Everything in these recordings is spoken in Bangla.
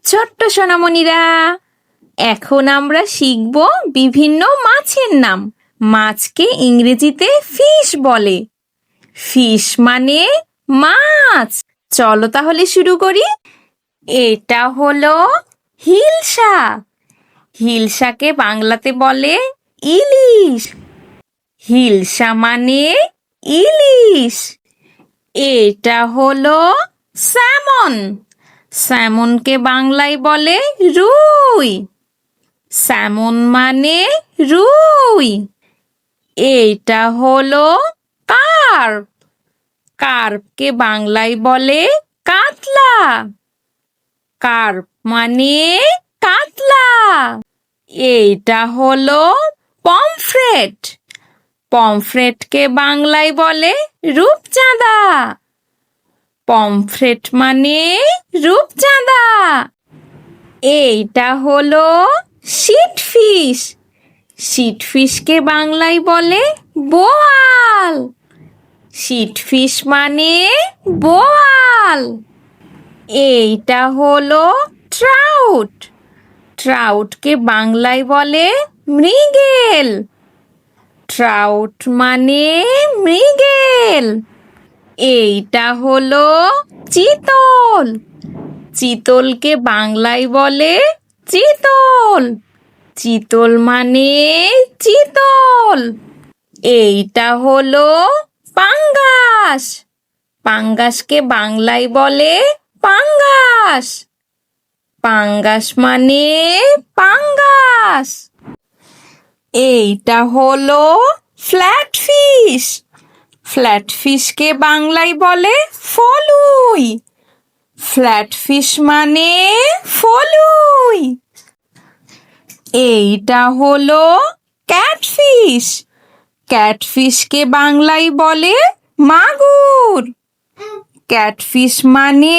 ছোট্ট সোনামণিরা, এখন আমরা শিখব বিভিন্ন মাছের নাম। মাছকে ইংরেজিতে ফিশ বলে। ফিশ মানে মাছ। চলো তাহলে শুরু করি। এটা হলো হিলসা। হিলসাকে বাংলাতে বলে ইলিশ। হিলসা মানে ইলিশ। এটা হলো স্যামন। স্যামনকে বাংলায় বলে রুই। স্যামন মানে রুই। এটা হলো কার্প। কার্পকে বাংলায় বলে কাতলা। কার্প মানে কাতলা। এটা হলো পমফ্রেট। পমফ্রেটকে বাংলায় বলে রূপচাঁদা। পমফ্রেট মানে রূপচাঁদা। এইটা হলো শিটফিশ। শিটফিশকে বাংলায় বলে বোয়াল। শিটফিশ মানে বোয়াল। এইটা হলো ট্রাউট। ট্রাউটকে বাংলায় বলে মৃগেল। ট্রাউট মানে মৃগেল। এইটা হলো চিতল। চিতলকে বাংলায় বলে চিতল। চিতল মানে চিতল। এইটা হলো পাঙ্গাস। পাঙ্গাসকে বাংলায় বলে পাঙ্গাস। পাঙ্গাস মানে পাঙ্গাস। এইটা হলো ফ্ল্যাটফিশ। ফ্ল্যাটফিশকে বাংলায় বলে ফলুই। ফ্ল্যাটফিশ মানে ফলুই। এইটা হলো ক্যাটফিশ। ক্যাটফিশকে বাংলায় বলে মাগুর। ক্যাটফিশ মানে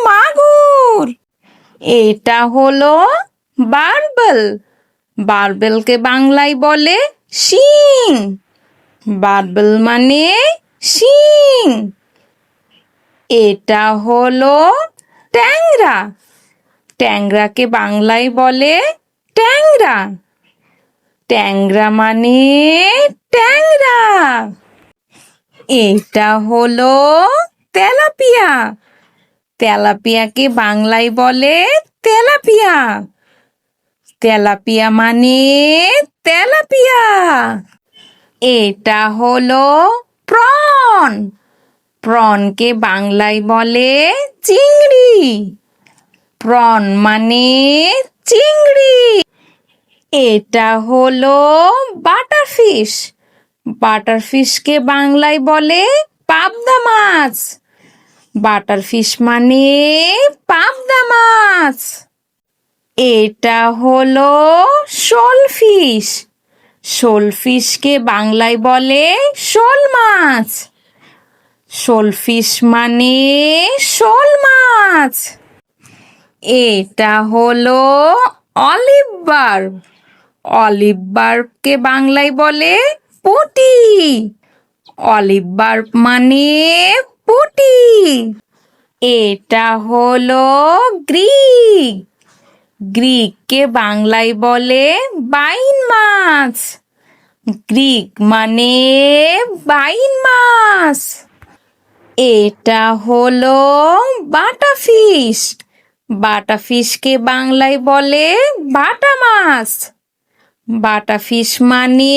মাগুর। এটা হলো বার্বেল। বার্বেলকে বাংলায় বলে শিং। বার্বেল মানে শিং। এটা হলো ট্যাংরা। ট্যাংরাকে বাংলায় বলে ট্যাংরা। ট্যাংরা মানে ট্যাংরা। এটা হলো তেলাপিয়া। তেলাপিয়াকে বাংলায় বলে তেলাপিয়া। তেলাপিয়া মানে তেলাপিয়া। এটা হলো প্রন। প্রনকে বাংলায় বলে চিংড়ি। প্রন মানে চিংড়ি। এটা হলো বাটারফিশ। বাটারফিশকে বাংলায় বলে পাবদা মাছ। বাটারফিশ মানে পাবদা মাছ। এটা হলো শোলফিশ। শোলফিশকে বাংলায় বলে শোল মাছ। শোলফিশ মানে শোল মাছ। এটা হলো অলিভ বার্ব। অলিভ বার্বকে বাংলায় বলে পুঁটি। অলিভ বার্ব মানে পুঁটি। এটা হলো গ্রিক। গ্রিককে বাংলায় বলে বাইন মাছ। গ্রিক মানে বাইন মাছ। এটা হলো বাটাফিশ। বাটাফিশকে বাংলায় বলে বাটা মাছ। বাটাফিশ মানে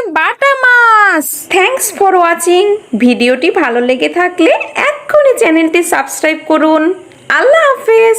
বাটা মাছ। Thanks for watching. ভিডিওটি ভালো লেগে থাকলে এক্ষুনি চ্যানেলটি সাবস্ক্রাইব করুন। আল্লাহ হাফেজ।